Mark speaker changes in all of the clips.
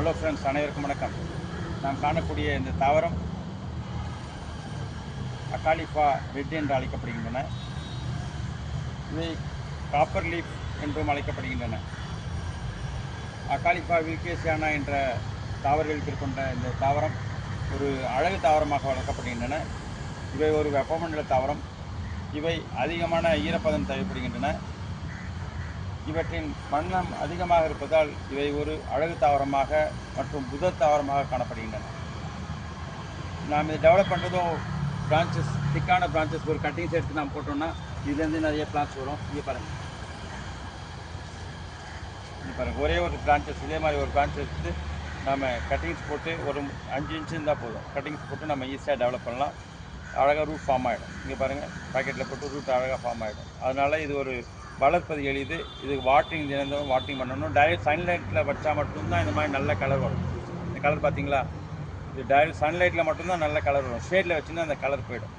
Speaker 1: Hello friends, அனைவருக்கும் வணக்கம். நாம் காணக்கூடிய இந்த தாவரம் அகாலிஃபா ரெட் என்று அழைக்கப்படுகின்றன. இவை காப்பர் லீஃப் என்றும் அழைக்கப்படுகின்றன. அகாலிஃபா வில்கேசியானா என்ற தாவர எழுத்தில் கொண்ட இந்த தாவரம் ஒரு அழகு தாவரமாக வளர்க்கப்படுகின்றன. இவை ஒரு வெப்பமண்டல தாவரம். இவை அதிகமான ஈரப்பதம் தேவைப்படுகின்றன. இவற்றின் வண்ணம் அதிகமாக இருப்பதால் இவை ஒரு அழகு தாவரமாக மற்றும் புதர் தாவரமாக காணப்படுகின்றன. நாம் இதை டெவலப் பண்ணுறதும் பிரான்ச்சஸ், திக்கான பிரான்ச்சஸ், ஒரு கட்டிங்ஸ் எடுத்து நாம் போட்டோம்னா இதுலேருந்து நிறைய பிளான்ஸ் வரும். இங்கே பாருங்கள், ஒரே ஒரு பிரான்ச்சஸ், இதே மாதிரி ஒரு பிரான்ச் எடுத்து நம்ம கட்டிங்ஸ் போட்டு ஒரு 5 இன்ச்சு இருந்தால் போதும். கட்டிங்ஸ் போட்டு நம்ம ஈஸியாக டெவலப் பண்ணலாம். அழகாக ரூட் ஃபார்ம் ஆகிடும். இங்கே பாருங்கள், பாக்கெட்டில் போட்டு ரூட் அழகாக ஃபார்ம் ஆகிடும். அதனால் இது ஒரு வளர்ப்பது எளிது. இதுக்கு வாட்டரிங் தினந்தோறும் வாட்டரிங் பண்ணணும். டைரக்ட் சன்லைட்டில் வச்சா மட்டும்தான் இந்த மாதிரி நல்ல கலர் வரும். இந்த கலர் பார்த்தீங்களா, இது டைரக்ட் சன்லைட்டில் மட்டும்தான் நல்ல கலர் வரும். ஷேடில் வச்சுன்னா அந்த கலர் போயிடும்.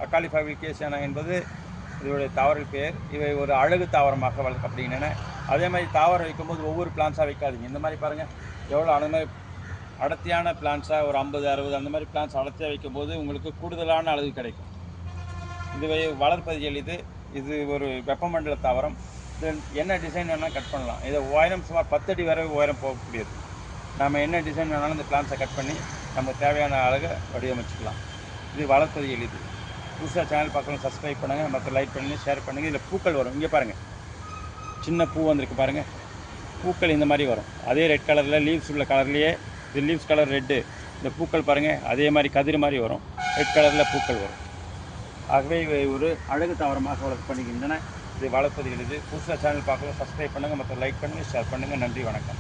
Speaker 1: அகாலிஃபா வில்கேசியானா என்பது இதோடைய தாவர பெயர். இவை ஒரு அழகு தாவரமாக வளர்க்கப்படுகின்றன. அதே மாதிரி தாவரம் வைக்கும்போது ஒவ்வொரு பிளான்ஸாக வைக்காதீங்க. இந்த மாதிரி பாருங்கள் எவ்வளோ அந்த மாதிரி அடர்த்தியான பிளான்ஸாக ஒரு 50, 60 அந்த மாதிரி பிளான்ஸ் அடர்த்தியாக வைக்கும்போது உங்களுக்கு கூடுதலான அழகு கிடைக்கும். இதுவை வளர்ப்பது எளிது. இது ஒரு வெப்பமண்டல தாவரம். இது என்ன டிசைன் வேணாலும் கட் பண்ணலாம். இதை உயரம் சுமார் 10 அடி வரை உயரம் போகக்கூடியது. நம்ம என்ன டிசைன் வேணாலும் இந்த பிளான்ஸை கட் பண்ணி நம்ம தேவையான அழகை வடிவமைச்சிக்கலாம். இது வளர்ப்பது எளிது. புதுசாக சேனல் பார்க்கணும், சப்ஸ்கிரைப் பண்ணுங்கள், மற்ற லைக் பண்ணுங்கள், ஷேர் பண்ணுங்கள். இதில் பூக்கள் வரும். இங்கே பாருங்கள், சின்ன பூ வந்திருக்கு பாருங்கள். பூக்கள் இந்த மாதிரி வரும். அதே ரெட் கலரில் லீவ்ஸ் உள்ள கலர்லேயே, இது லீவ்ஸ் கலர் ரெட்டு. இந்த பூக்கள் பாருங்கள், அதே மாதிரி கதிர் மாதிரி வரும். ரெட் கலரில் பூக்கள் வரும். ஆகவே இவை ஒரு அழகு தாவரமாக வளர்க்கப்படுகின்றன. இதை வளர்ப்பது எளிது. புதுசாக சேனல் பார்க்கலாம், சப்ஸ்கிரைப் பண்ணுங்கள், மற்ற லைக் பண்ணுங்கள், ஷேர் பண்ணுங்கள். நன்றி, வணக்கம்.